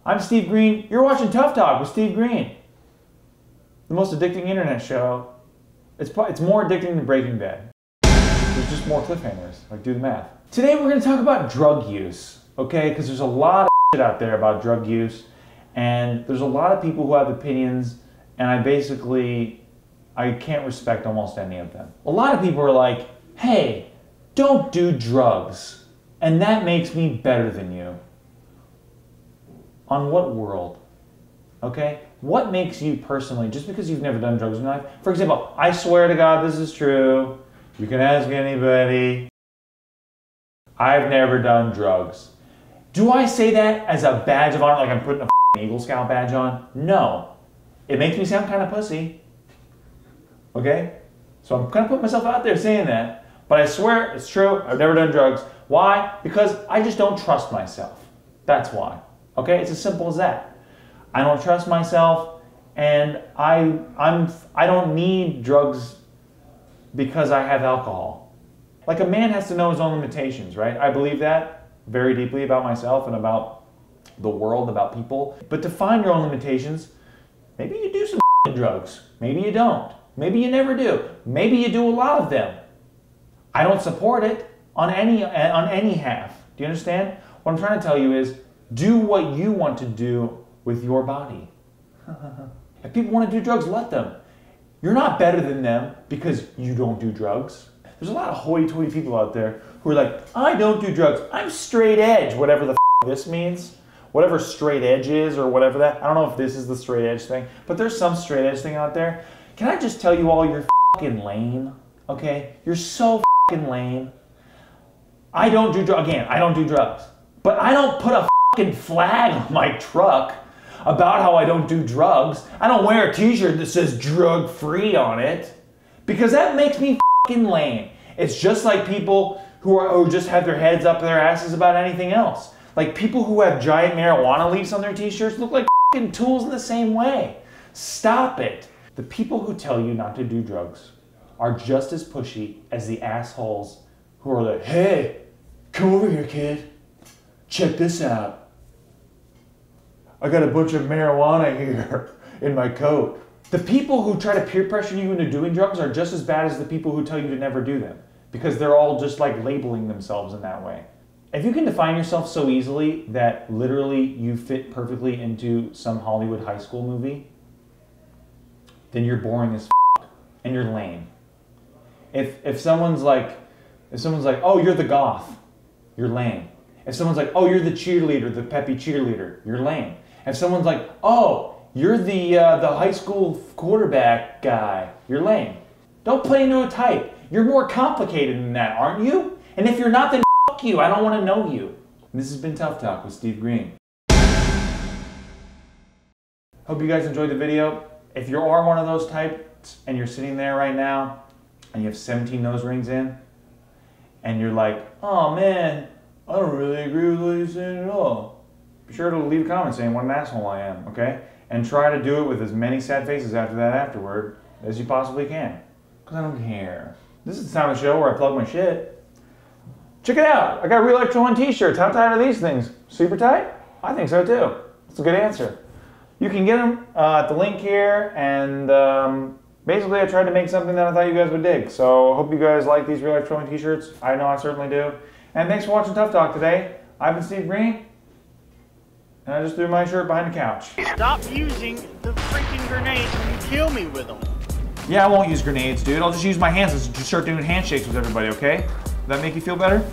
I'm Steve Greene. You're watching Tough Talk with Steve Greene. The most addicting internet show. It's more addicting than Breaking Bad. There's just more cliffhangers. Like, do the math. Today we're going to talk about drug use, okay? Because there's a lot of shit out there about drug use, and there's a lot of people who have opinions, and I can't respect almost any of them. A lot of people are like, hey, don't do drugs, and that makes me better than you. On what world? Okay? What makes you personally, just because you've never done drugs in your life? For example, I swear to God this is true. You can ask anybody. I've never done drugs. Do I say that as a badge of honor, like I'm putting a Eagle Scout badge on? No. It makes me sound kind of pussy. Okay? So I'm kind of putting myself out there saying that. But I swear it's true. I've never done drugs. Why? Because I just don't trust myself. That's why. Okay? It's as simple as that. I don't trust myself, and I don't need drugs because I have alcohol. Like, a man has to know his own limitations, right? I believe that very deeply about myself and about the world, about people. But to find your own limitations, maybe you do some drugs. Maybe you don't. Maybe you never do. Maybe you do a lot of them. I don't support it on any half. Do you understand? What I'm trying to tell you is, do what you want to do with your body. If people want to do drugs, let them. You're not better than them because you don't do drugs. There's a lot of hoity-toity people out there who are like, I don't do drugs. I'm straight edge, whatever the this means. Whatever straight edge is or whatever that. I don't know if this is the straight edge thing, but there's some straight edge thing out there. Can I just tell you all, you're fucking lame, okay? You're so fucking lame. I don't do drugs. Again, I don't do drugs. But I don't put a fucking flag on my truck about how I don't do drugs. I don't wear a t-shirt that says drug-free on it because that makes me fucking lame. It's just like people who just have their heads up their asses about anything else. Like, people who have giant marijuana leaves on their t-shirts look like fucking tools in the same way. Stop it. The people who tell you not to do drugs are just as pushy as the assholes who are like, hey, come over here, kid. Check this out. I got a bunch of marijuana here in my coat. The people who try to peer pressure you into doing drugs are just as bad as the people who tell you to never do them, because they're all just like labeling themselves in that way. If you can define yourself so easily that literally you fit perfectly into some Hollywood high school movie, then you're boring as f*** and you're lame. If someone's like, oh, you're the goth, you're lame. If someone's like, oh, you're the cheerleader, the peppy cheerleader, you're lame. If someone's like, oh, you're the high school quarterback guy, you're lame. Don't play into a type. You're more complicated than that, aren't you? And if you're not, then f*** you. I don't want to know you. This has been Tough Talk with Steve Greene. Hope you guys enjoyed the video. If you are one of those types and you're sitting there right now and you have 17 nose rings in and you're like, oh man, I don't really agree with what you're saying at all, be sure to leave a comment saying what an asshole I am, okay? And try to do it with as many sad faces after that afterward as you possibly can. Because I don't care. This is the time of the show where I plug my shit. Check it out. I got Real Extra 1 t-shirts. How tight are these things? Super tight? I think so too. That's a good answer. You can get them at the link here, and basically I tried to make something that I thought you guys would dig. So I hope you guys like these Real Extra 1 t-shirts. I know I certainly do. And thanks for watching Tough Talk today. I've been Steve Greene, and I just threw my shirt behind the couch. Stop using the freaking grenades when you kill me with them. Yeah, I won't use grenades, dude. I'll just use my hands and just start doing handshakes with everybody, okay? Does that make you feel better?